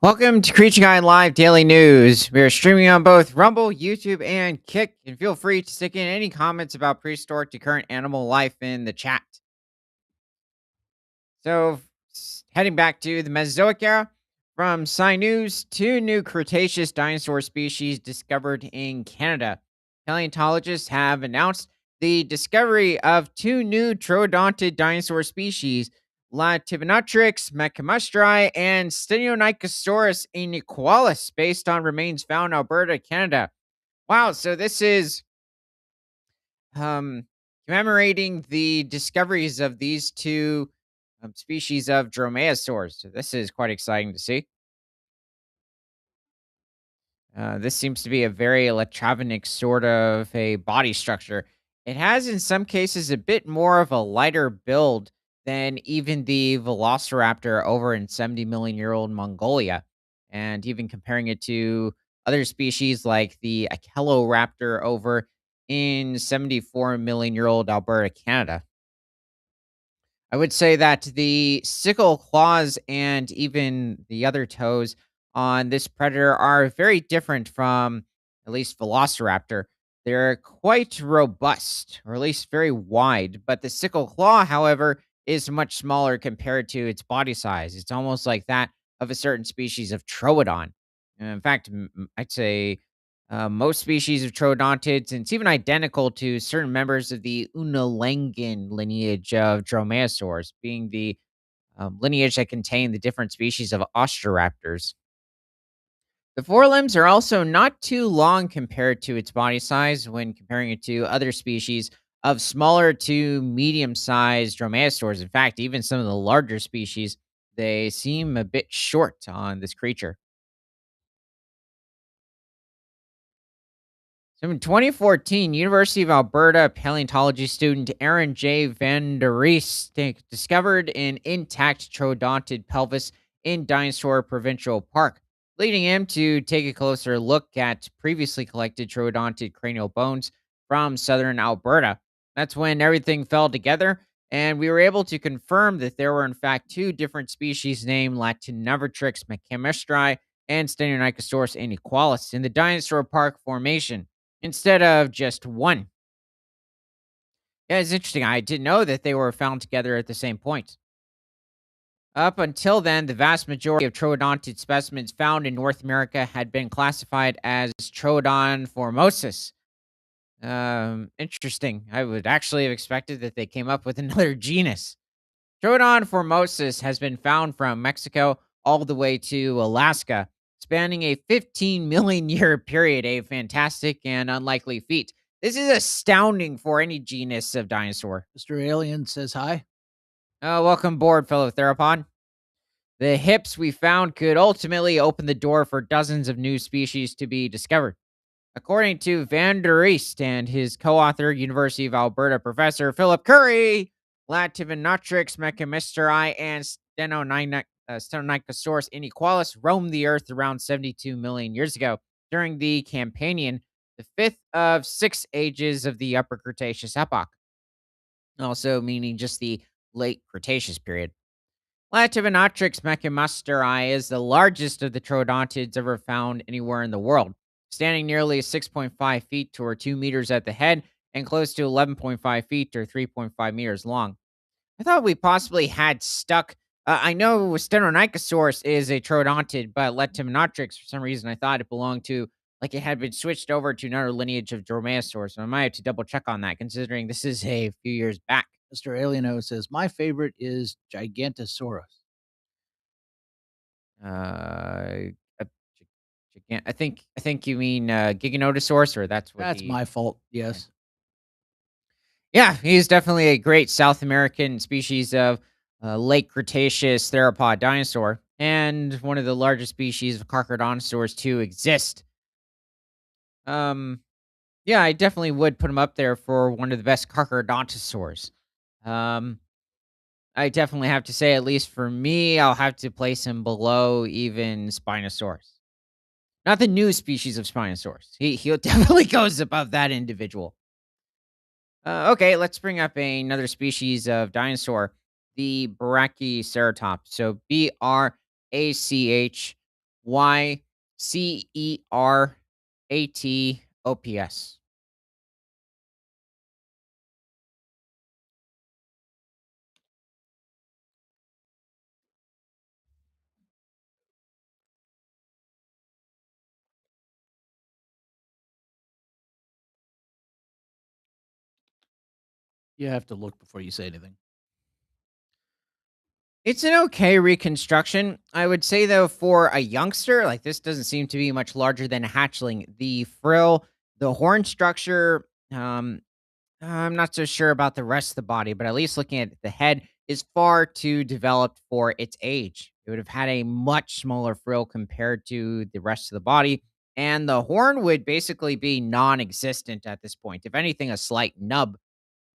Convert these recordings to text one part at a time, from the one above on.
Welcome to Creature Guide Live Daily News. We are streaming on both Rumble, YouTube, and Kick, and feel free to stick in any comments about prehistoric to current animal life in the chat. So, heading back to the Mesozoic era, from Sci News, two new Cretaceous dinosaur species discovered in Canada. Paleontologists have announced the discovery of two new troodontid dinosaur species, Latibinotrix macamustri and Stenonychosaurus inequalis, based on remains found in Alberta, Canada. Wow, so this is um, commemorating the discoveries of these two species of dromaeosaurs. So this is quite exciting to see. This seems to be a very electronic sort of a body structure. It has, in some cases, a bit more of a lighter build than even the Velociraptor over in 70 million year old Mongolia. And even comparing it to other species like the Acheloraptor over in 74 million year old Alberta, Canada. I would say that the sickle claws and even the other toes on this predator are very different from at least Velociraptor. They're quite robust, or at least very wide, but the sickle claw, however, is much smaller compared to its body size. It's almost like that of a certain species of Troodon. In fact, I'd say most species of troodontids, and it's even identical to certain members of the Unalangan lineage of dromaeosaurs, being the lineage that contain the different species of osteoraptors. The forelimbs are also not too long compared to its body size when comparing it to other species of smaller to medium sized dromaeosaurs. In fact, even some of the larger species, they seem a bit short on this creature. So in 2014, University of Alberta paleontology student Aaron J. Van der Rees discovered an intact troodontid pelvis in Dinosaur Provincial Park, leading him to take a closer look at previously collected troodontid cranial bones from southern Alberta. That's when everything fell together, and we were able to confirm that there were in fact two different species named Latinovatrix macamustri and Stenonychosaurus inequalis in the Dinosaur Park formation instead of just one. Yeah, it's interesting. I didn't know that they were found together at the same point. Up until then, the vast majority of troodontid specimens found in North America had been classified as Troodon formosus. Interesting. I would actually have expected that they came up with another genus. Troodon formosus has been found from Mexico all the way to Alaska, spanning a 15 million year period, a fantastic and unlikely feat. This is astounding for any genus of dinosaur. Mr. Alien says hi. Welcome aboard, fellow theropod. The hips we found could ultimately open the door for dozens of new species to be discovered. According to Van der East and his co-author, University of Alberta professor Philip Curry, Latinovatrix macamysteri and Stenonychosaurus inequalis roamed the Earth around 72 million years ago during the Campanian, the fifth of six ages of the Upper Cretaceous epoch, also meaning just the late Cretaceous period. Latinovatrix macamusteri is the largest of the troodontids ever found anywhere in the world, standing nearly 6.5 feet or 2 meters at the head and close to 11.5 feet or 3.5 meters long. I thought we possibly had stuck. I know Stenonychosaurus is a troodontid, but Leptimnotrix, for some reason, I thought it belonged to, like it had been switched over to another lineage of dromaeosaurs. So I might have to double check on that, considering this is a few years back. Mr. Alieno says, my favorite is Gigantosaurus. Uh, uh, I think you mean Giganotosaurus, or that's what That's he. my fault. Yes. Yeah, he's definitely a great South American species of late Cretaceous theropod dinosaur, and one of the largest species of carcharodontosaurs to exist. Um, yeah, I definitely would put him up there for one of the best carcharodontosaurs. Um, I definitely have to say, at least for me, I'll have to place him below even Spinosaurus. Not the new species of Spinosaurus. He definitely goes above that individual. Okay, let's bring up another species of dinosaur, the Brachioceratops. So Brachioceratops. Yceratops. You have to look before you say anything. It's an okay reconstruction. I would say though, for a youngster, like this doesn't seem to be much larger than a hatchling. The frill, the horn structure, I'm not so sure about the rest of the body, but at least looking at the head is far too developed for its age. It would have had a much smaller frill compared to the rest of the body, and the horn would basically be non-existent at this point. If anything, a slight nub.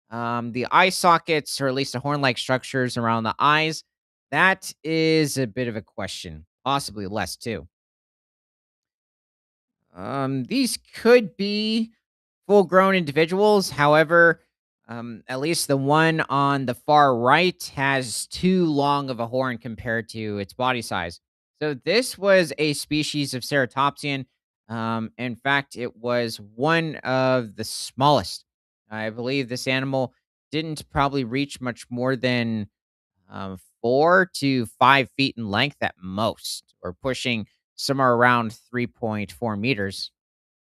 The eye sockets, or at least the horn-like structures around the eyes, that is a bit of a question. Possibly less too. These could be full-grown individuals. However, at least the one on the far right has too long of a horn compared to its body size. So this was a species of ceratopsian. In fact, it was one of the smallest. I believe this animal didn't probably reach much more than 4 to 5 feet in length at most, or pushing somewhere around 3.4 meters.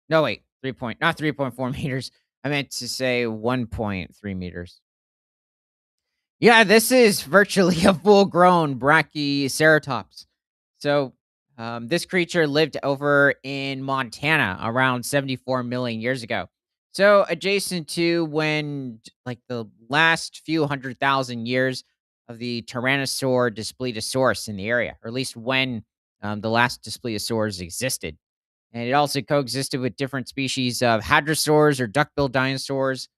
No, wait, not 3.4 meters. I meant to say 1.3 meters. Yeah, this is virtually a full-grown Brachyceratops. So, this creature lived over in Montana around 74 million years ago. So, adjacent to when, like, the last few 100,000 years of the Tyrannosaur Daspletosaurus in the area, or at least when the last Daspletosaurs existed. And it also coexisted with different species of hadrosaurs or duck-billed dinosaurs,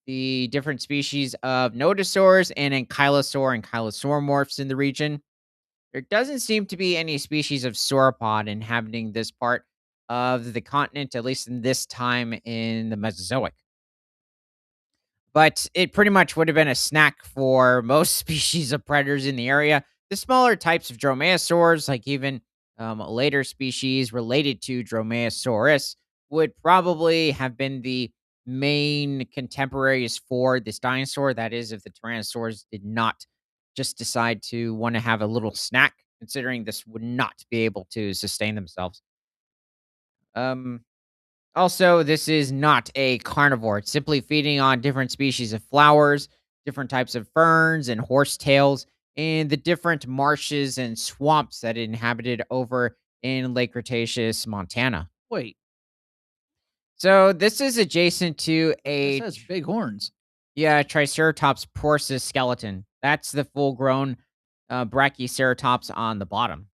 the different species of nodosaurs, and ankylosaur and kylosauromorphs in the region. There doesn't seem to be any species of sauropod inhabiting this part of the continent, at least in this time in the Mesozoic. But it pretty much would have been a snack for most species of predators in the area. The smaller types of dromaeosaurs, like even later species related to Dromaeosaurus, would probably have been the main contemporaries for this dinosaur. That is, if the Tyrannosaurs did not just decide to want to have a little snack, considering this would not be able to sustain themselves. Um, Also, this is not a carnivore. It's simply feeding on different species of flowers, different types of ferns and horsetails, and the different marshes and swamps that it inhabited over in Lake Cretaceous, Montana. Wait, So this is adjacent to this has big horns. Triceratops porous skeleton. That's the full-grown Brachioceratops on the bottom.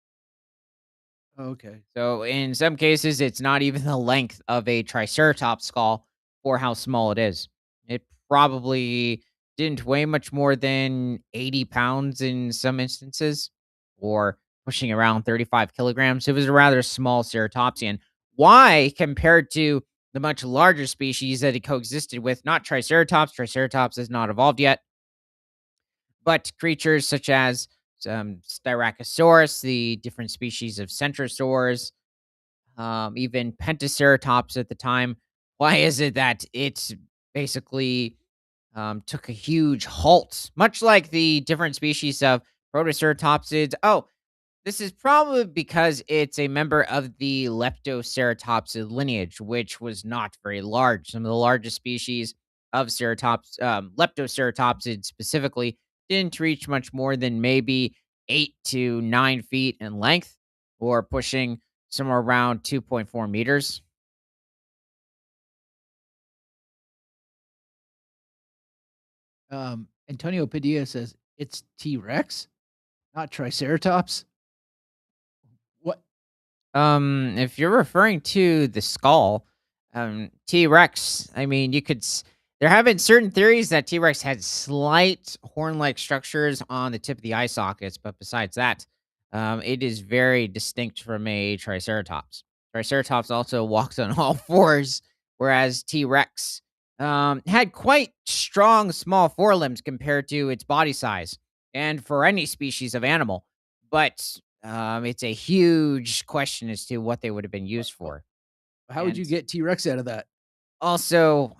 Okay. So in some cases, it's not even the length of a triceratops skull for how small it is. It probably didn't weigh much more than 80 pounds in some instances, or pushing around 35 kilograms. It was a rather small ceratopsian. Why, compared to the much larger species that it coexisted with, not triceratops, triceratops has not evolved yet, but creatures such as Styracosaurus, the different species of centrosaurs, even Pentaceratops at the time. Why is it that it basically took a huge halt, much like the different species of Protoceratopsids? Oh, this is probably because it's a member of the Leptoceratopsid lineage, which was not very large. Some of the largest species of Leptoceratopsid specifically, didn't reach much more than maybe 8 to 9 feet in length, or pushing somewhere around 2.4 meters. Antonio Padilla says it's T Rex, not Triceratops. What? If you're referring to the skull, T-Rex, I mean, there have been certain theories that T-Rex had slight horn-like structures on the tip of the eye sockets, but besides that, it is very distinct from a Triceratops. Triceratops also walks on all fours, whereas T-Rex had quite strong small forelimbs compared to its body size, and for any species of animal. But It's a huge question as to what they would have been used for. How would And you get T-Rex out of that? also,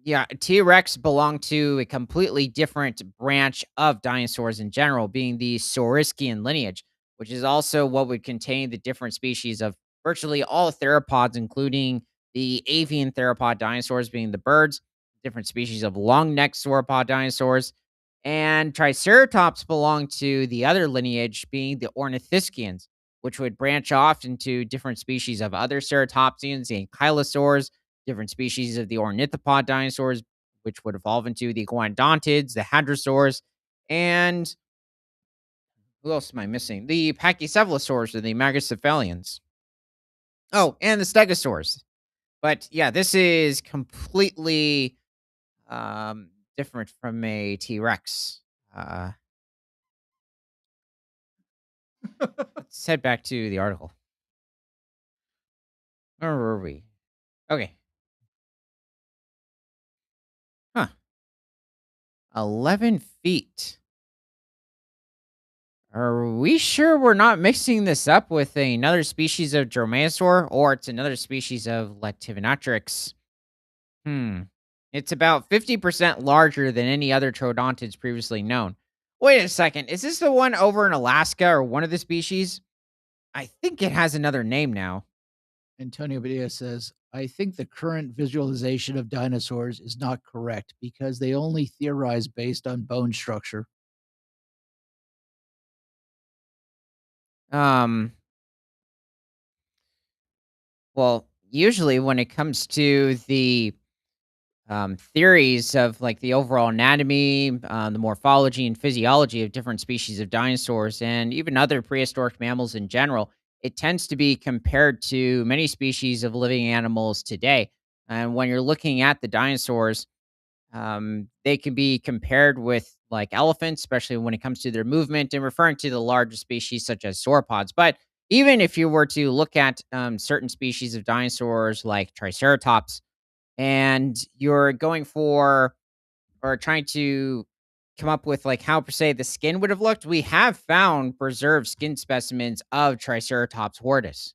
yeah, T-Rex belonged to a completely different branch of dinosaurs in general, being the Saurischian lineage, which is also what would contain the different species of virtually all theropods, including the avian theropod dinosaurs being the birds, different species of long-necked sauropod dinosaurs, and Triceratops belonged to the other lineage being the Ornithischians, which would branch off into different species of other ceratopsians, the ankylosaurs, different species of the ornithopod dinosaurs, which would evolve into the iguanodontids, the hadrosaurs, and who else am I missing? The pachycephalosaurs or the megacephalians. Oh, and the stegosaurs. But yeah, this is completely different from a T Rex. Uh, let's head back to the article. Where were we? Okay. Huh. 11 feet. Are we sure we're not mixing this up with another species of dromaeosaur or it's another species of Leptibinatrix? Hmm. It's about 50% larger than any other troodontids previously known. Wait a second. Is this the one over in Alaska or one of the species? I think it has another name now. Antonio Padilla says, I think the current visualization of dinosaurs is not correct because they only theorize based on bone structure. Um, well, usually when it comes to the theories of like the overall anatomy, the morphology and physiology of different species of dinosaurs and even other prehistoric mammals in general. It tends to be compared to many species of living animals today. And when you're looking at the dinosaurs, they can be compared with like elephants, especially when it comes to their movement and referring to the larger species such as sauropods. But even if you were to look at certain species of dinosaurs like Triceratops, and you're going for or trying to come up with like how per se the skin would have looked, we have found preserved skin specimens of Triceratops horridus.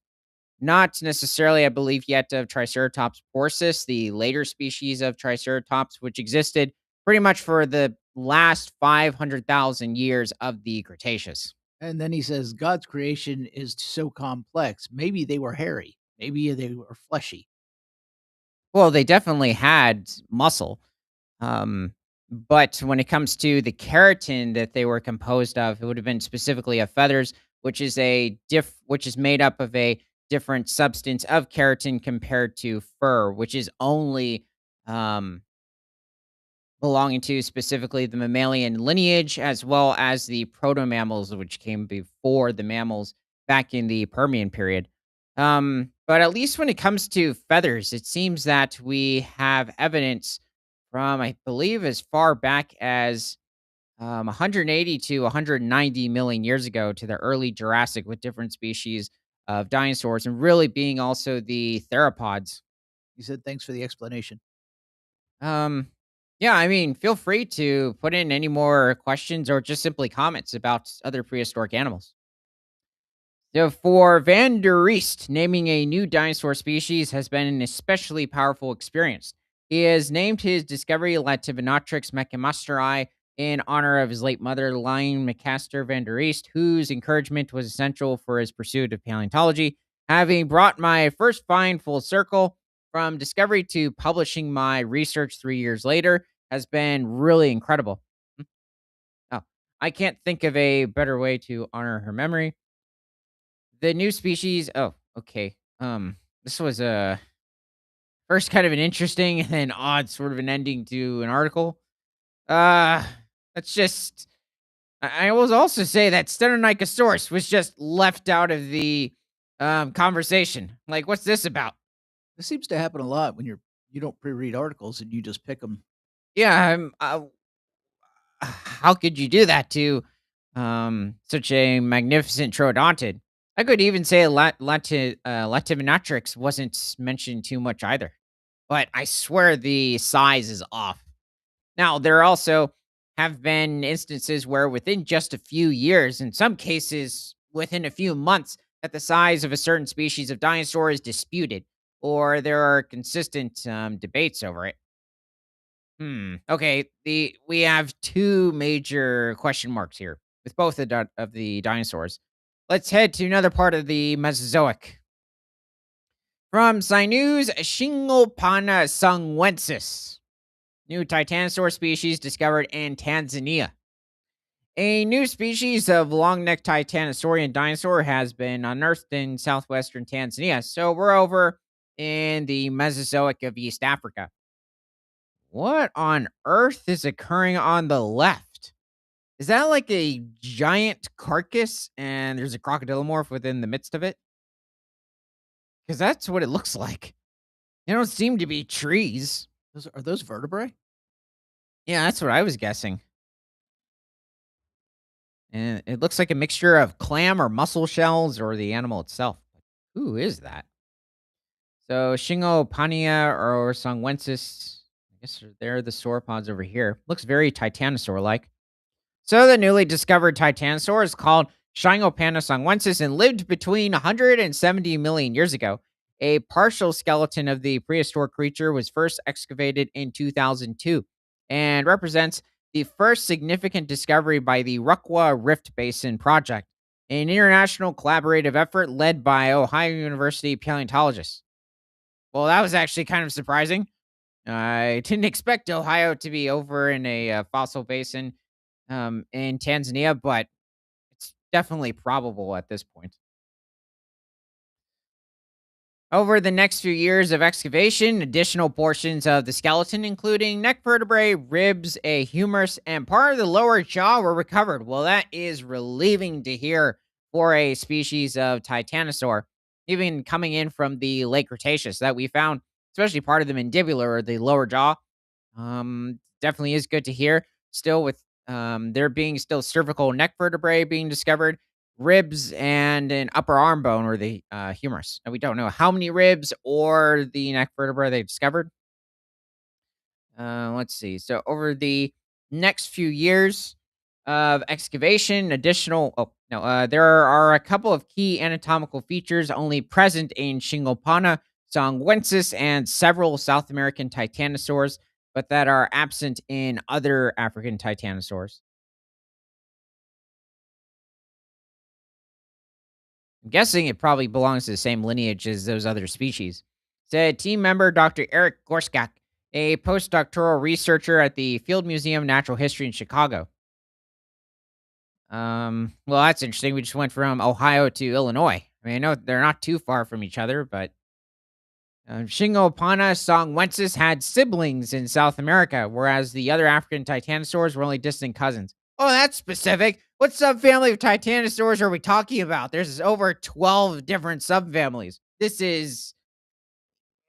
Not necessarily, I believe, yet of Triceratops porsus, the later species of Triceratops, which existed pretty much for the last 500,000 years of the Cretaceous. And then he says, God's creation is so complex. Maybe they were hairy. Maybe they were fleshy. Well, they definitely had muscle. Um, but when it comes to the keratin that they were composed of, it would have been specifically of feathers, which is made up of a different substance of keratin compared to fur, which is only um belonging to specifically the mammalian lineage as well as the proto mammals which came before the mammals back in the Permian period. But at least when it comes to feathers, it seems that we have evidence from, I believe, as far back as 180 to 190 million years ago to the early Jurassic with different species of dinosaurs and really being also the theropods. He said, thanks for the explanation. Um, yeah, I mean, feel free to put in any more questions or just simply comments about other prehistoric animals. So for Van der Reest, naming a new dinosaur species has been an especially powerful experience. He has named his discovery Latibinotrix mechamasteri in honor of his late mother, Lion McCaster Van der Reest, whose encouragement was essential for his pursuit of paleontology. Having brought my first find full circle from discovery to publishing my research 3 years later has been really incredible. Hmm. Oh, I can't think of a better way to honor her memory. The new species okay. This was a first kind of an interesting and then odd sort of an ending to an article. Uh, that's just I will also say that Stenonychosaurus was just left out of the conversation. Like, what's this about? This seems to happen a lot when you don't pre-read articles and you just pick them. Yeah, how could you do that to such a magnificent troodontid? I could even say Lativinatrix wasn't mentioned too much either, but I swear the size is off. Now, there also have been instances where within just a few years, in some cases within a few months, that the size of a certain species of dinosaur is disputed, or there are consistent debates over it. Okay. We have two major question marks here with both of the dinosaurs. Let's head to another part of the Mesozoic. From Sinus Shingopana sungwensis, new titanosaur species discovered in Tanzania. A new species of long necked titanosaurian dinosaur has been unearthed in southwestern Tanzania. So we're over in the Mesozoic of East Africa. What on earth is occurring on the left? Is that like a giant carcass and there's a crocodilomorph within the midst of it? Because that's what it looks like. They don't seem to be trees. Those vertebrae? Yeah, that's what I was guessing. And it looks like a mixture of clam or mussel shells or the animal itself. Who is that? So Shingopania or Songwensis. I guess they're the sauropods over here. Looks very titanosaur like. So the newly discovered titanosaur is called Shingopanosongwensis and lived between 170 million years ago. A partial skeleton of the prehistoric creature was first excavated in 2002 and represents the first significant discovery by the Rukwa Rift Basin Project, an international collaborative effort led by Ohio University paleontologists. Well, that was actually kind of surprising. I didn't expect Ohio to be over in a fossil basin in Tanzania, but it's definitely probable at this point. Over the next few years of excavation, additional portions of the skeleton, including neck vertebrae, ribs, a humerus, and part of the lower jaw, were recovered. Well, that is relieving to hear for a species of titanosaur, even coming in from the late Cretaceous that we found, especially part of the mandibular or the lower jaw. Definitely is good to hear. Still, with there being still cervical neck vertebrae being discovered, ribs, and an upper arm bone or the humerus. And we don't know how many ribs or the neck vertebra they discovered. Let's see. So over the next few years of excavation, additional there are a couple of key anatomical features only present in Shingopana, Songwensis, and several South American titanosaurs, but that are absent in other African titanosaurs. I'm guessing it probably belongs to the same lineage as those other species. Said team member Dr. Eric Gorskak, a postdoctoral researcher at the Field Museum of Natural History in Chicago. Well, that's interesting. We just went from Ohio to Illinois. I mean, I know they're not too far from each other, but Shingopana songwensis had siblings in South America, whereas the other African titanosaurs were only distant cousins. Oh, that's specific. What subfamily of titanosaurs are we talking about? There's over 12 different subfamilies. This is,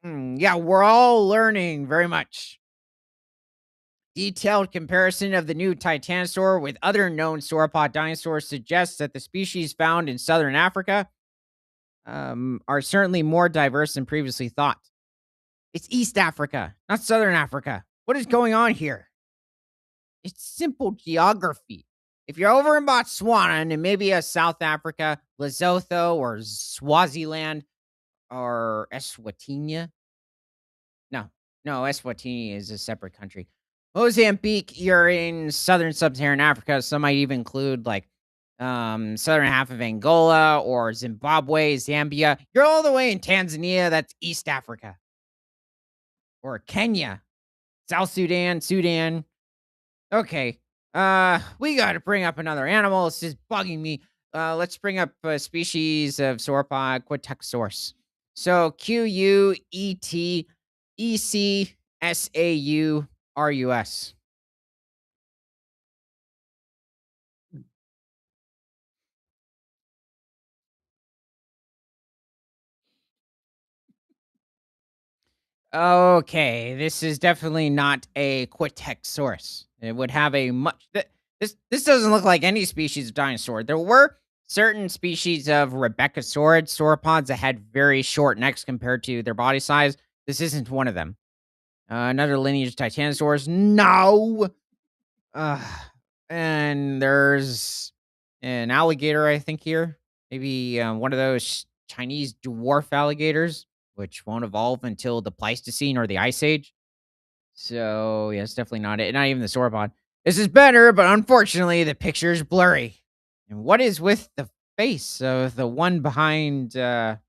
yeah, we're all learning very much. Detailed comparison of the new titanosaur with other known sauropod dinosaurs suggests that the species found in southern Africa are certainly more diverse than previously thought. It's East Africa, not Southern Africa. What is going on here? It's simple geography. If you're over in Botswana and maybe a South Africa, Lesotho or Swaziland or Eswatini, no, no, Eswatini is a separate country. Mozambique, you're in southern sub-Saharan Africa. Some might even include like southern half of Angola or Zimbabwe, Zambia. You're all the way in Tanzania. That's East Africa or Kenya, South Sudan, Sudan. Okay. We got to bring up another animal. It's just bugging me. Let's bring up a species of sauropod, Quetecosaurus. So Quetesaurus. Okay, this is definitely not a Quetecosaurus. It would have a much this doesn't look like any species of dinosaur. There were certain species of Rebecca-saurid sauropods that had very short necks compared to their body size. This isn't one of them. Another lineage of titanosaurs. No. Uh, and there's an alligator, I think, here. Maybe one of those Chinese dwarf alligators, which won't evolve until the Pleistocene or the Ice Age. So, yeah, it's definitely not it. Not even the sauropod. This is better, but unfortunately, the picture's blurry. And what is with the face of the one behind the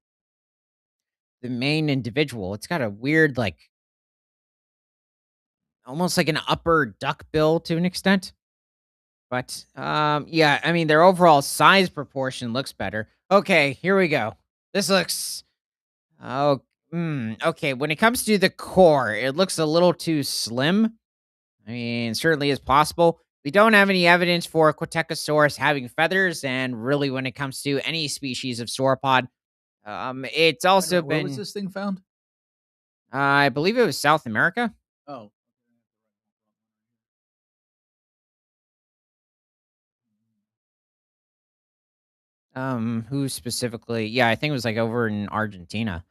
main individual? It's got a weird, like, almost like an upper duck bill to an extent. But, yeah, I mean, their overall size proportion looks better. Okay, here we go. This looks oh, okay. When it comes to the core, it looks a little too slim. I mean, certainly is possible. We don't have any evidence for Quatecosaurus having feathers, and really, when it comes to any species of sauropod, it's Wait a also minute, where was been, this thing found? I believe it was South America. Oh, Who specifically? Yeah, I think it was like over in Argentina.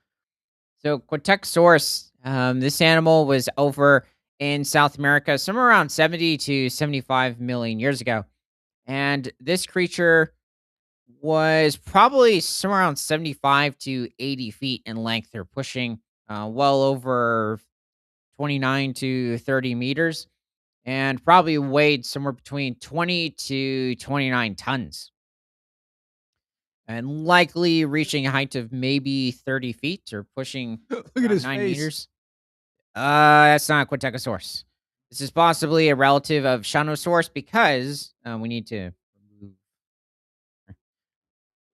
So Quatecosaurus, this animal was over in South America somewhere around 70 to 75 million years ago. And this creature was probably somewhere around 75 to 80 feet in length. They're pushing well over 29 to 30 meters and probably weighed somewhere between 20 to 29 tons and likely reaching a height of maybe 30 feet or pushing look at around his 9 face. meters. That's not Quintecosaurus. This is possibly a relative of Shanosaurus because we need to remove.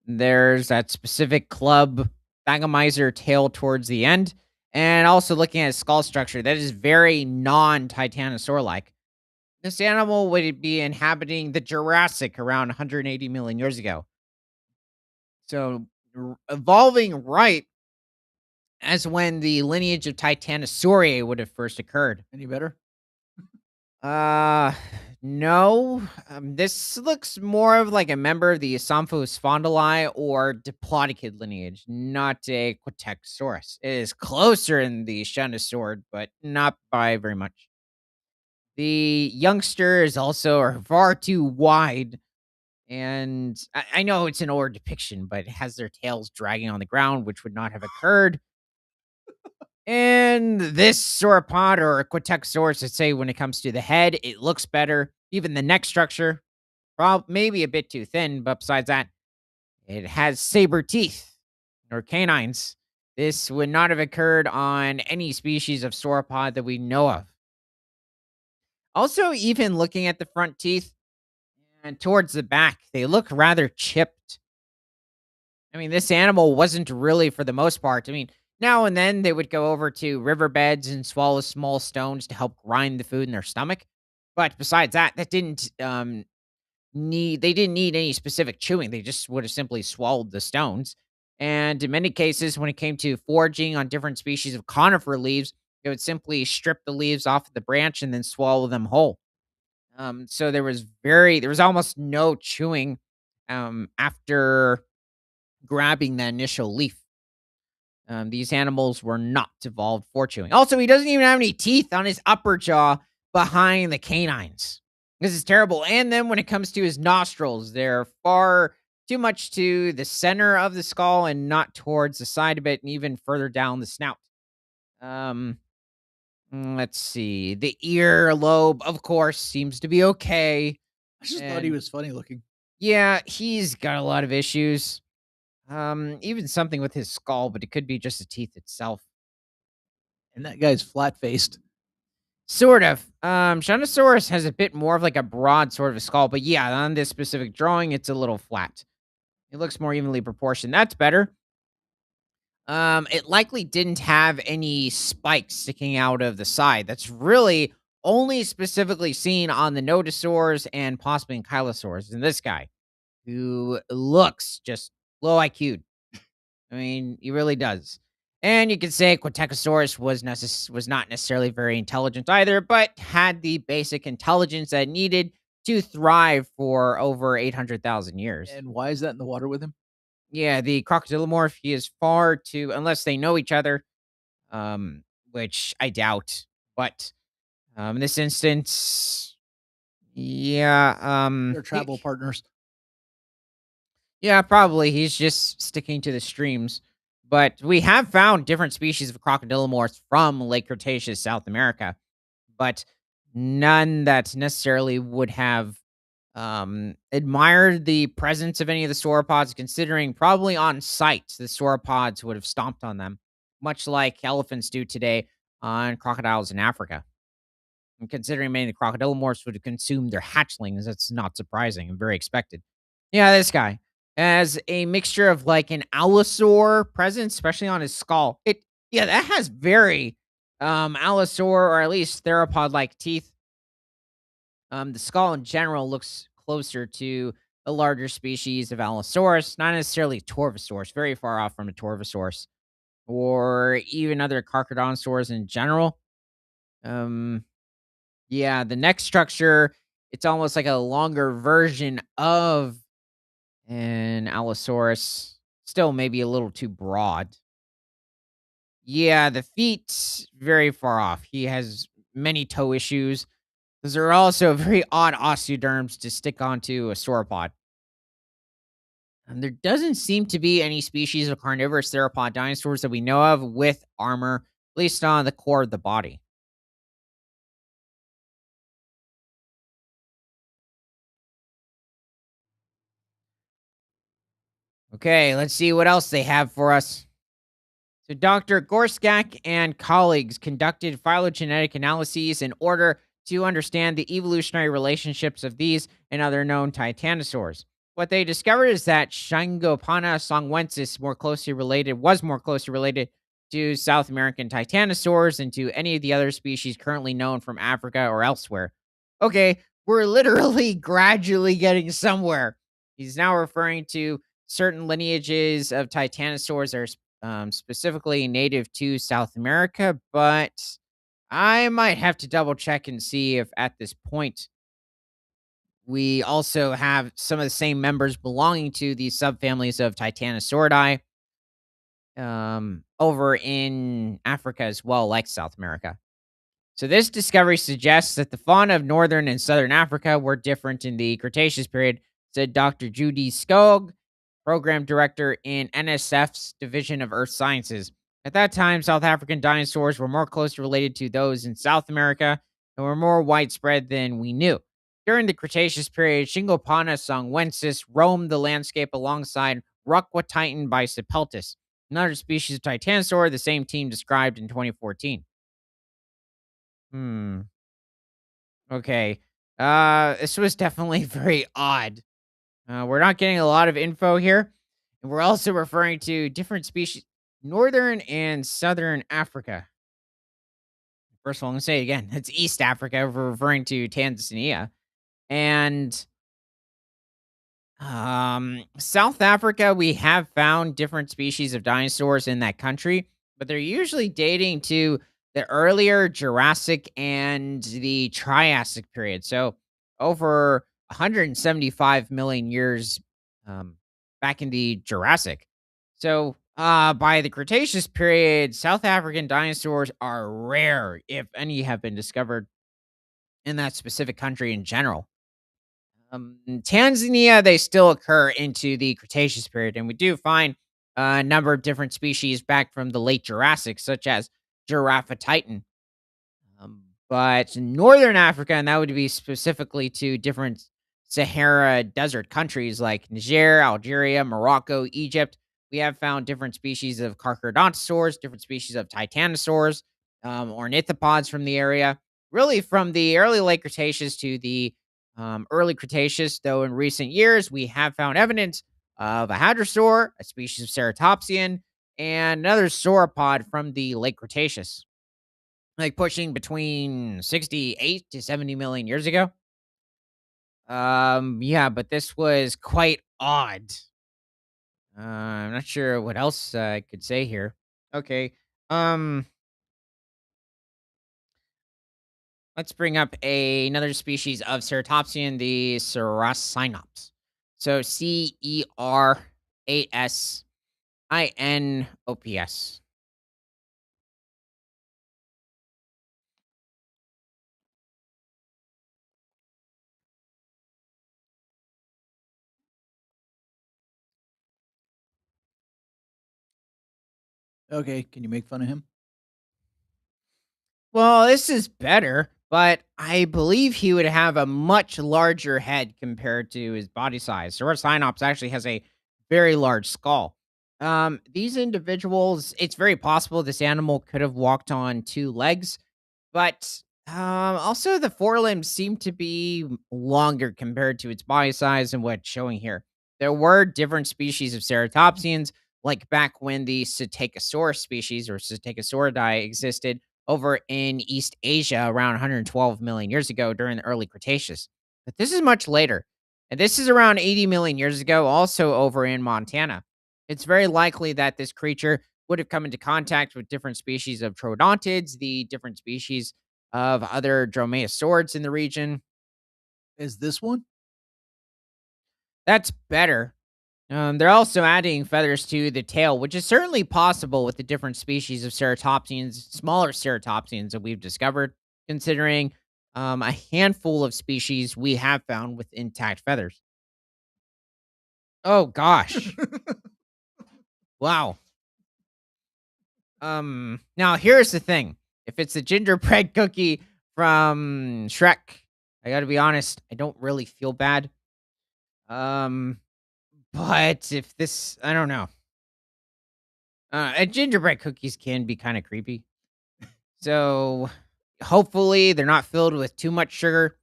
There's that specific club Thagomizer tail towards the end, and also looking at his skull structure, that is very non-Titanosaur like. This animal would be inhabiting the Jurassic around 180 million years ago. So, evolving right as when the lineage of Titanosauridae would have first occurred. Any better? Uh, no. This looks more of like a member of the Asomphosphondyli or Diplodocid lineage, not a Quatexosaurus. It is closer in the Shunosaur, but not by very much. The youngsters also are far too wide, and I know it's an older depiction, but it has their tails dragging on the ground, which would not have occurred. And this sauropod or Quatexosaurus, I'd say when it comes to the head, it looks better. Even the neck structure, maybe a bit too thin, but besides that, it has saber teeth or canines. This would not have occurred on any species of sauropod that we know of. Also, even looking at the front teeth and towards the back, they look rather chipped. I mean, this animal wasn't really, for the most part. I mean, now and then they would go over to riverbeds and swallow small stones to help grind the food in their stomach. But besides that, that didn't they didn't need any specific chewing. They just would have simply swallowed the stones. And in many cases, when it came to foraging on different species of conifer leaves, they would simply strip the leaves off of the branch and then swallow them whole. So there was almost no chewing after grabbing that initial leaf. These animals were not evolved for chewing. Also, he doesn't even have any teeth on his upper jaw behind the canines. This is terrible. And then when it comes to his nostrils, they're far too much to the center of the skull and not towards the side of it, and even further down the snout. Um, let's see. The ear lobe, of course, seems to be okay. I just thought he And was funny looking. yeah, he's got a lot of issues. Even something with his skull, but it could be just the teeth itself. And that guy's flat faced. Sort of. Shanosaurus has a bit more of like a broad sort of a skull, but yeah, on this specific drawing, it's a little flat. It looks more evenly proportioned. That's better. It likely didn't have any spikes sticking out of the side. That's really only specifically seen on the nodosaurs and possibly in Kylosaurs. And this guy, who looks just low IQ. I mean, he really does. And you could say Quatecosaurus was not necessarily very intelligent either, but had the basic intelligence that needed to thrive for over 800,000 years. And why is that in the water with him? Yeah, the crocodilomorph, he is far too, unless they know each other, which I doubt. But in this instance, Yeah, Their travel partners. yeah, probably he's just sticking to the streams. But we have found different species of crocodilomorphs from late Cretaceous South America, but none that necessarily would have admired the presence of any of the sauropods, considering probably on sight the sauropods would have stomped on them, much like elephants do today on crocodiles in Africa. And considering many of the crocodilomorphs would have consumed their hatchlings, that's not surprising and very expected. Yeah, this guy has a mixture of like an allosaur presence, especially on his skull. Yeah, that has very allosaur or at least theropod like teeth. The skull in general looks closer to a larger species of Allosaurus, not necessarily Torvosaurus, very far off from a Torvosaurus, or even other Carcharodontosaurs in general. Um, yeah, the neck structure, it's almost like a longer version of an Allosaurus. Still, maybe a little too broad. Yeah, the feet, very far off. He has many toe issues. Those are also very odd osteoderms to stick onto a sauropod. And there doesn't seem to be any species of carnivorous theropod dinosaurs that we know of with armor, at least on the core of the body. Okay, let's see what else they have for us. So, Dr. Gorskak and colleagues conducted phylogenetic analyses in order to understand the evolutionary relationships of these and other known titanosaurs. What they discovered is that Shingopana songwensis was more closely related to South American titanosaurs than to any of the other species currently known from Africa or elsewhere. Okay, we're literally gradually getting somewhere. He's now referring to certain lineages of titanosaurs that are specifically native to South America, but I might have to double check and see if at this point we also have some of the same members belonging to these subfamilies of Titanosauridae over in Africa as well, like South America. So this discovery suggests that the fauna of northern and southern Africa were different in the Cretaceous period, said Dr. Judy Skog, program director in NSF's Division of Earth Sciences. At that time, South African dinosaurs were more closely related to those in South America and were more widespread than we knew. During the Cretaceous period, Shingopana songwensis roamed the landscape alongside Ruckwatitan bicipeltis, another species of titanosaur the same team described in 2014. Hmm. Okay. This was definitely very odd. We're not getting a lot of info here. And we're also referring to different species, Northern and Southern Africa. First of all, I'm going to say it again. It's East Africa. We're referring to Tanzania. And South Africa, we have found different species of dinosaurs in that country, but they're usually dating to the earlier Jurassic and the Triassic period. So over 175 million years um, back in the Jurassic. So by the Cretaceous period, South African dinosaurs are rare, if any have been discovered in that specific country in general. Tanzania, they still occur into the Cretaceous period, and we do find a number of different species back from the late Jurassic, such as Giraffatitan. But in Northern Africa, and that would be specifically to different Sahara desert countries like Niger, Algeria, Morocco, Egypt, we have found different species of Carcharodontosaurs, different species of Titanosaurs, ornithopods from the area. Really, from the early late Cretaceous to the early Cretaceous, though in recent years, we have found evidence of a hadrosaur, a species of ceratopsian, and another sauropod from the late Cretaceous, like pushing between 68 to 70 million years ago. Yeah, but this was quite odd. I'm not sure what else I could say here. Okay. Um, let's bring up another species of ceratopsian, the Cerasinops. So Cerasinops. Okay, can you make fun of him? Well, this is better, but I believe he would have a much larger head compared to his body size. Saurosynops actually has a very large skull. These individuals, it's very possible this animal could have walked on two legs, but, also the forelimbs seem to be longer compared to its body size and what's showing here. There were different species of ceratopsians, like back when the Psittacosaurus species or Psittacosauridae existed over in East Asia around 112 million years ago during the early Cretaceous. But this is much later. And this is around 80 million years ago, also over in Montana. It's very likely that this creature would have come into contact with different species of troodontids, the different species of other dromaeosaurids in the region. Is this one? That's better. They're also adding feathers to the tail, which is certainly possible with the different species of ceratopsians, smaller ceratopsians that we've discovered, considering a handful of species we have found with intact feathers. Oh gosh. Wow. Now here's the thing. If it's a gingerbread cookie from Shrek, I gotta be honest, I don't really feel bad. Um, but if this I don't know. Gingerbread cookies can be kinda creepy. So, hopefully, they're not filled with too much sugar.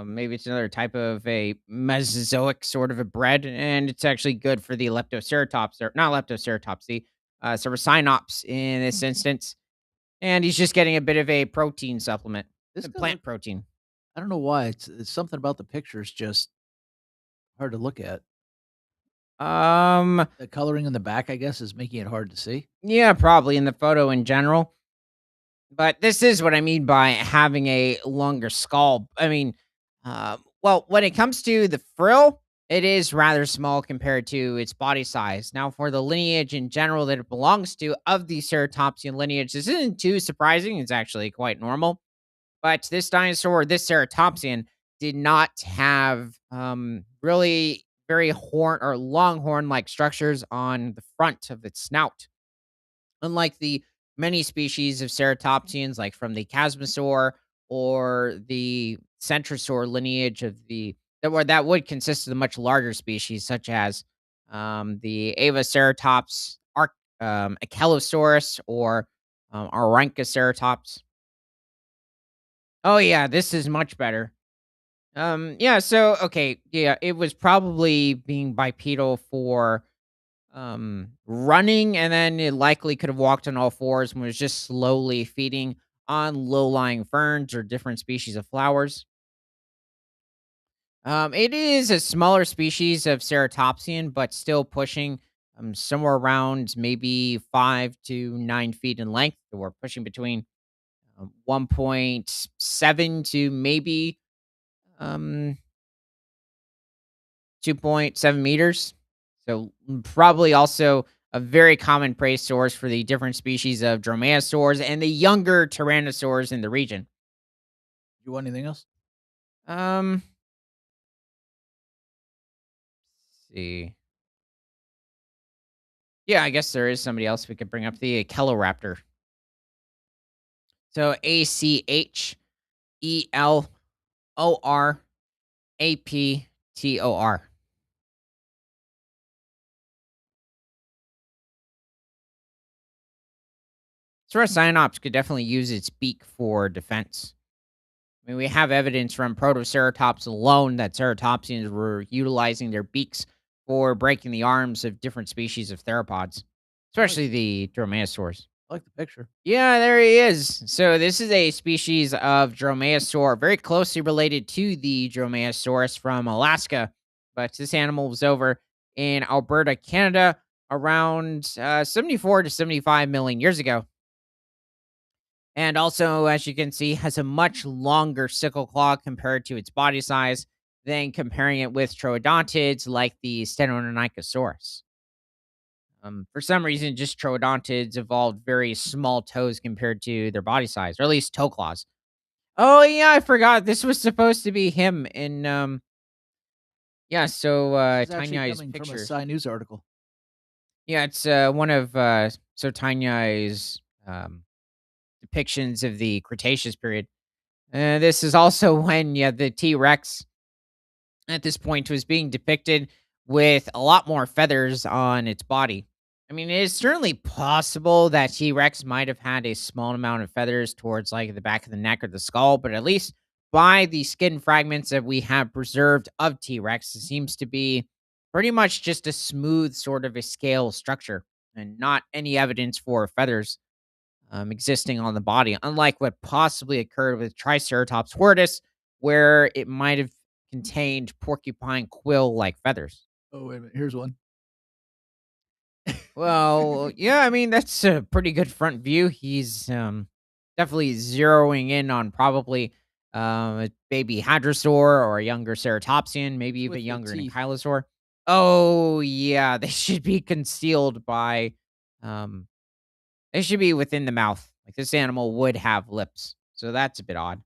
Maybe it's another type of a Mesozoic sort of a bread, and it's actually good for the Leptoceratops or not Leptoceratops, the, Saurosynops in this instance. And he's just getting a bit of a protein supplement, This a guy look plant protein. I don't know why, it's something about the picture is just hard to look at. Um, The coloring in the back, I guess, is making it hard to see. yeah, probably in the photo in general, but this is what I mean by having a longer skull. I mean, well, when it comes to the frill, it is rather small compared to its body size. Now, for the lineage in general that it belongs to of the Ceratopsian lineage, this isn't too surprising. It's actually quite normal. But this dinosaur, this ceratopsian, did not have really very horn or long horn like structures on the front of its snout. Unlike the many species of ceratopsians, like from the Chasmosaur or the Centrosaur lineage of the that would consist of the much larger species, such as the Avaceratops, Ankylosaurus, or Aranchoceratops. Oh yeah, this is much better. Yeah, so okay, yeah, it was probably being bipedal for running, and then it likely could have walked on all fours and was just slowly feeding on low-lying ferns or different species of flowers. It is a smaller species of ceratopsian, but still pushing somewhere around maybe 5 to 9 feet in length. So we're pushing between 1.7 to maybe um 2.7 meters. So probably also a very common prey source for the different species of dromaeosaurs and the younger tyrannosaurs in the region. You want anything else? Um, see. Yeah, I guess there is somebody else we could bring up, the Acheloraptor. So Acheloraptor. Ceratops could definitely use its beak for defense. I mean, we have evidence from Protoceratops alone that ceratopsians were utilizing their beaks for breaking the arms of different species of theropods, I like especially the dromaeosaurs. I like the picture. Yeah, there he is. So this is a species of dromaeosaur, very closely related to the Dromaeosaurus from Alaska, but this animal was over in Alberta, Canada, around 74 to 75 million years ago. And also, as you can see, has a much longer sickle claw compared to its body size than comparing it with troodontids like the Stenonychosaurus. For some reason, just troodontids evolved very small toes compared to their body size, or at least toe claws. Oh yeah, I forgot. This was supposed to be him in yeah, so This is Tiny actually Eye's coming from a picture. Sci News article. Yeah, it's one of So Tanya's depictions of the Cretaceous period. This is also when, yeah, the T Rex at this point was being depicted with a lot more feathers on its body. I mean, it is certainly possible that T Rex might have had a small amount of feathers towards like the back of the neck or the skull, but at least by the skin fragments that we have preserved of T Rex, it seems to be pretty much just a smooth sort of a scale structure and not any evidence for feathers existing on the body, unlike what possibly occurred with Triceratops horridus, where it might have contained porcupine quill like feathers. Oh, wait a minute. Here's one. Well, yeah, I mean, that's a pretty good front view. He's definitely zeroing in on probably a baby hadrosaur or a younger ceratopsian, maybe It's even with the younger teeth. ankylosaur. Oh, yeah, they should be concealed by um, they should be within the mouth. Like this animal would have lips. So that's a bit odd.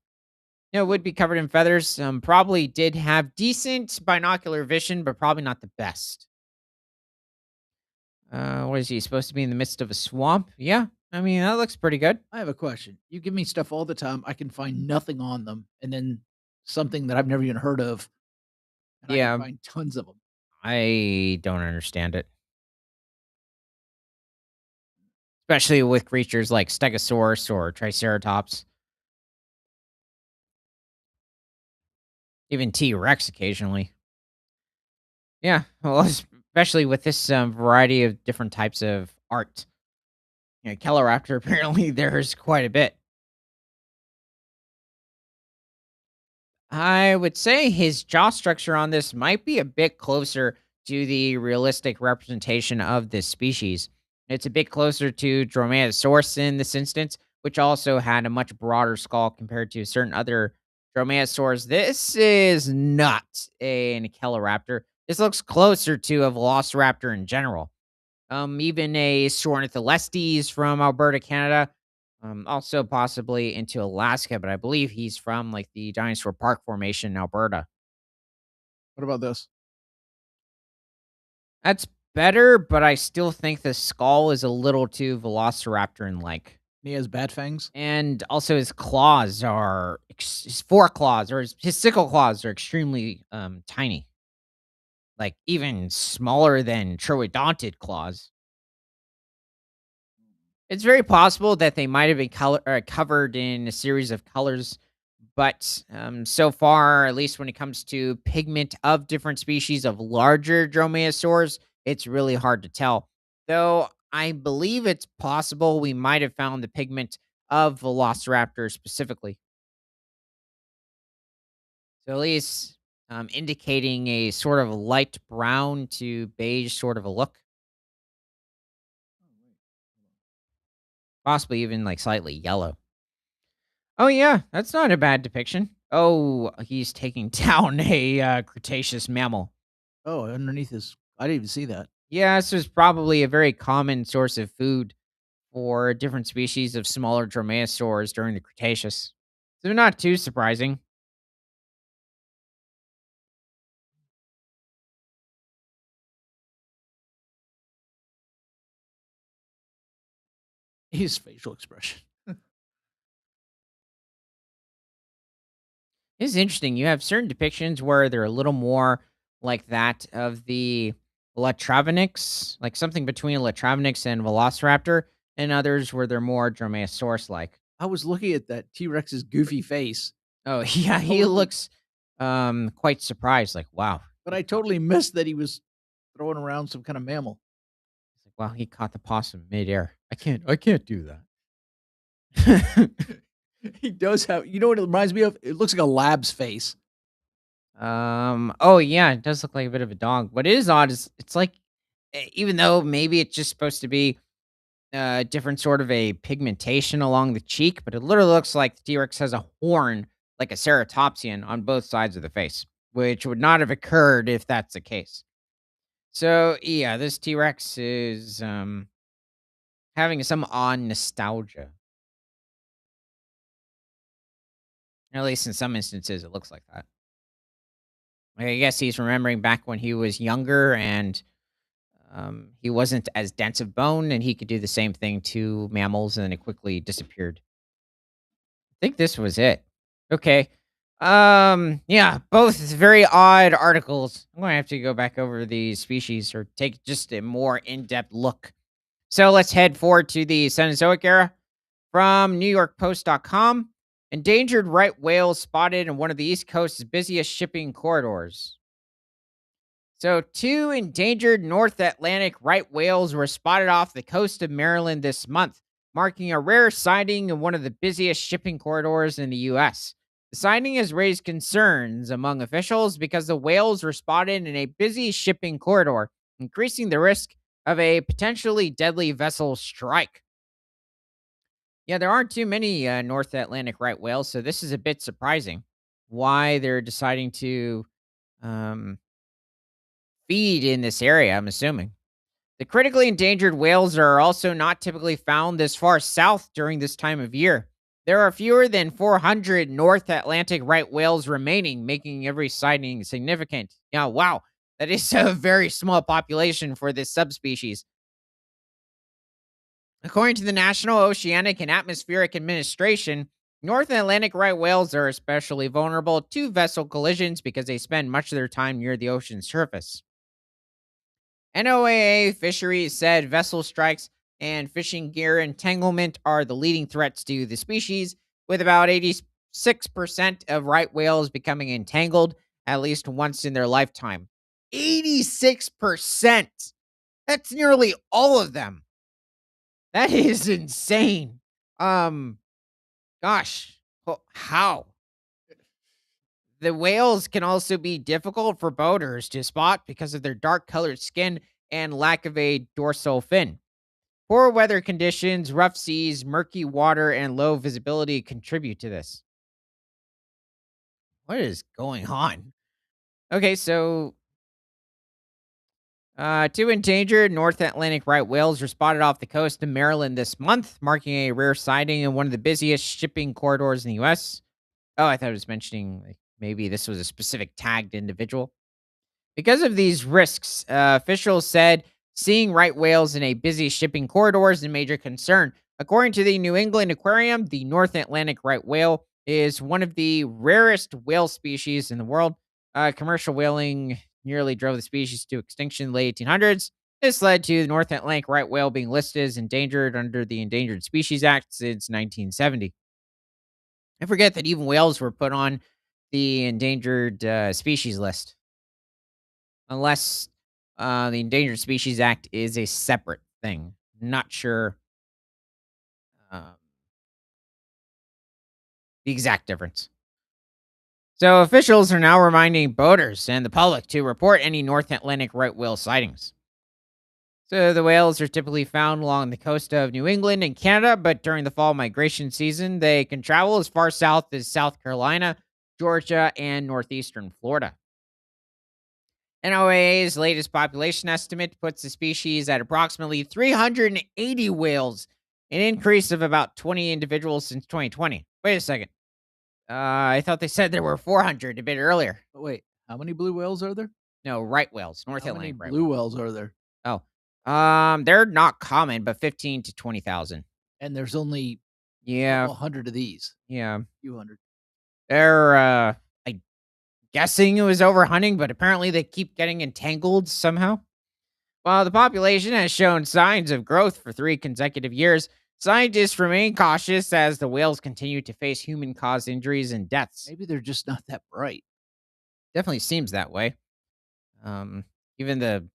Yeah, it would be covered in feathers. Probably did have decent binocular vision, but probably not the best. What is he supposed to be in the midst of a swamp? Yeah, I mean that looks pretty good. I have a question. You give me stuff all the time. I can find nothing on them, and then something that I've never even heard of, and I can Yeah, find tons of them. I don't understand it, especially with creatures like Stegosaurus or Triceratops, even T Rex occasionally. Yeah, well, especially with this variety of different types of art. Yeah, Kelleraptor apparently there's quite a bit. I would say his jaw structure on this might be a bit closer to the realistic representation of this species. It's a bit closer to Dromaeosaurus in this instance, which also had a much broader skull compared to certain other Dromaeosaurs. This is not an Echeloraptor. This looks closer to a Velociraptor in general. Even a Sornitholestes from Alberta, Canada. Also possibly into Alaska, but I believe he's from like the Dinosaur Park formation in Alberta. What about this? That's better, but I still think the skull is a little too Velociraptor like. He has bat fangs. And also his claws are his foreclaws or his sickle claws are extremely tiny, like even smaller than troodontid claws. It's very possible that they might have been covered in a series of colors, but so far, at least when it comes to pigment of different species of larger dromaeosaurs, it's really hard to tell. Though I believe it's possible we might have found the pigment of Velociraptor specifically. So at least indicating a sort of light brown to beige sort of a look, possibly even like slightly yellow. Oh, yeah, that's not a bad depiction. Oh, he's taking down a, Cretaceous mammal. Oh, underneath his I didn't even see that. Yeah, this is probably a very common source of food for different species of smaller dromaeosaurs during the Cretaceous. So not too surprising. His facial expression. It's interesting. You have certain depictions where they're a little more like that of the Latravonyx, like something between Latravonyx and Velociraptor, and others where they're more Dromaeosaurus-like. I was looking at that T-Rex's goofy face, Oh, yeah, he totally looks, quite surprised, like, "Wow." but I totally missed that he was throwing around some kind of mammal. It's like, "Wow, he caught the possum midair. I can't do that." He does have you know what it reminds me of? It looks like a lab's face. Oh, yeah, it does look like a bit of a dog. What is odd is it's like, even though maybe it's just supposed to be different sort of a pigmentation along the cheek, but it literally looks like the T-Rex has a horn like a ceratopsian on both sides of the face, which would not have occurred if that's the case. So, yeah, this T-Rex is, having some odd nostalgia. At least in some instances, it looks like that. Like, I guess he's remembering back when he was younger and He wasn't as dense of bone, and he could do the same thing to mammals, and then it quickly disappeared. I think this was it. Okay. Yeah, both very odd articles. I'm gonna have to go back over these species or take just a more in-depth look. So let's head forward to the Cenozoic era from NewYorkPost.com. Endangered right whale spotted in one of the East Coast's busiest shipping corridors. So, two endangered North Atlantic right whales were spotted off the coast of Maryland this month, marking a rare sighting in one of the busiest shipping corridors in the U.S. The sighting has raised concerns among officials because the whales were spotted in a busy shipping corridor, increasing the risk of a potentially deadly vessel strike. Yeah, there aren't too many North Atlantic right whales, so this is a bit surprising. Why they're deciding to um, feed in this area, I'm assuming. The critically endangered whales are also not typically found this far south during this time of year. There are fewer than 400 North Atlantic right whales remaining, making every sighting significant. Yeah, wow. That is a very small population for this subspecies. According to the National Oceanic and Atmospheric Administration, North Atlantic right whales are especially vulnerable to vessel collisions because they spend much of their time near the ocean's surface. NOAA Fisheries said vessel strikes and fishing gear entanglement are the leading threats to the species, with about 86% of right whales becoming entangled at least once in their lifetime. 86%! That's nearly all of them. That is insane. Um, gosh, how? The whales can also be difficult for boaters to spot because of their dark colored skin and lack of a dorsal fin. Poor weather conditions, rough seas, murky water, and low visibility contribute to this. What is going on? Okay, so two endangered North Atlantic right whales were spotted off the coast of Maryland this month, marking a rare sighting in one of the busiest shipping corridors in the U.S. Oh, I thought it was mentioning like maybe this was a specific tagged individual. Because of these risks, officials said seeing right whales in a busy shipping corridor is a major concern. According to the New England Aquarium, the North Atlantic right whale is one of the rarest whale species in the world. Commercial whaling nearly drove the species to extinction in the late 1800s. This led to the North Atlantic right whale being listed as endangered under the Endangered Species Act since 1970. I forget that even whales were put on the endangered species list. Unless, the Endangered Species Act is a separate thing. Not sure, um, the exact difference. So officials are now reminding boaters and the public to report any North Atlantic right whale sightings. So the whales are typically found along the coast of New England and Canada, but during the fall migration season, they can travel as far south as South Carolina, Georgia, and northeastern Florida. NOAA's latest population estimate puts the species at approximately 380 whales, an increase of about 20 individuals since 2020. Wait a second. I thought they said there were 400 a bit earlier. But wait, how many blue whales are there? No, right whales, North How many Atlantic right blue whales. whales are there? Oh, they're not common, but 15 to 20,000. And there's only a Yeah, couple hundred of these. yeah. Few hundred. They're, I guessing it was overhunting, but apparently they keep getting entangled somehow. While the population has shown signs of growth for 3 consecutive years, scientists remain cautious as the whales continue to face human caused injuries and deaths. Maybe they're just not that bright. Definitely seems that way. Even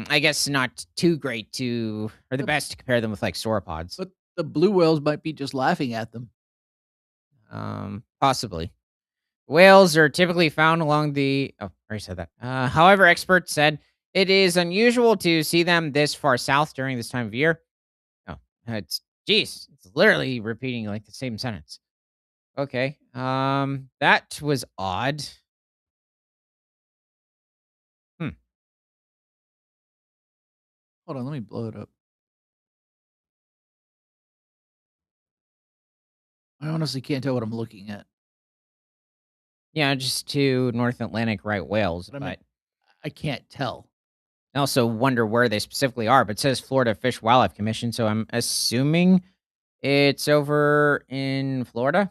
I guess not too great to, or the But best to compare them with like sauropods. but the blue whales might be just laughing at them. Possibly. Whales are typically found along I already said that. However, experts said it is unusual to see them this far south during this time of year. Oh, it's literally repeating like the same sentence. Okay. That was odd. Hmm. Hold on, let me blow it up. I honestly can't tell what I'm looking at. Yeah, just two North Atlantic right whales, But I mean, but I can't tell. I also wonder where they specifically are, but it says Florida Fish Wildlife Commission, so I'm assuming it's over in Florida.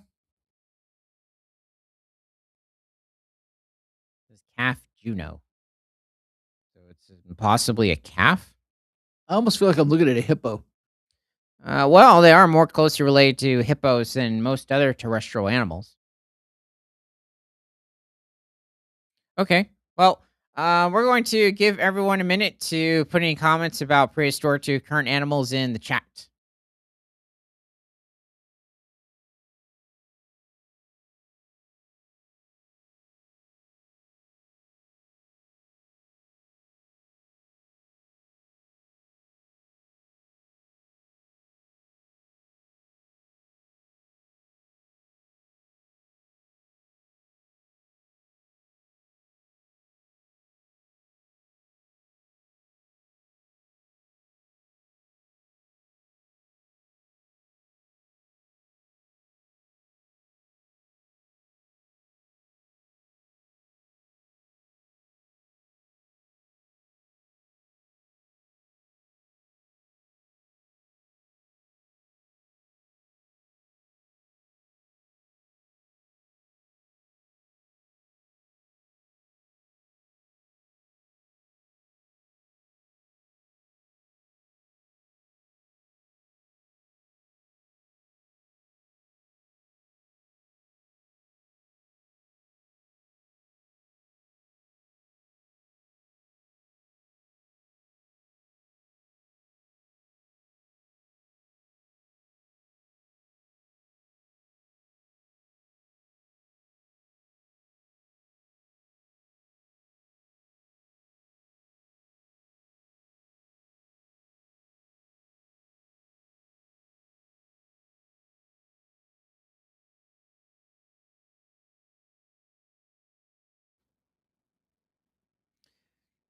This calf Juno. So it's possibly a calf. I almost feel like I'm looking at a hippo. Well, they are more closely related to hippos than most other terrestrial animals. Okay. Well, we're going to give everyone a minute to put any comments about prehistoric to current animals in the chat.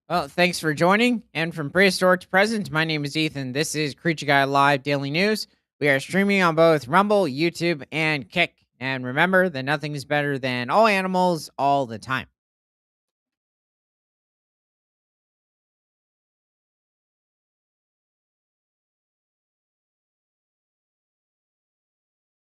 Well, thanks for joining. And from prehistoric to present, my name is Ethan. This is Creature Guy Live Daily News. We are streaming on both Rumble, YouTube, and Kick. And remember that nothing is better than all animals all the time.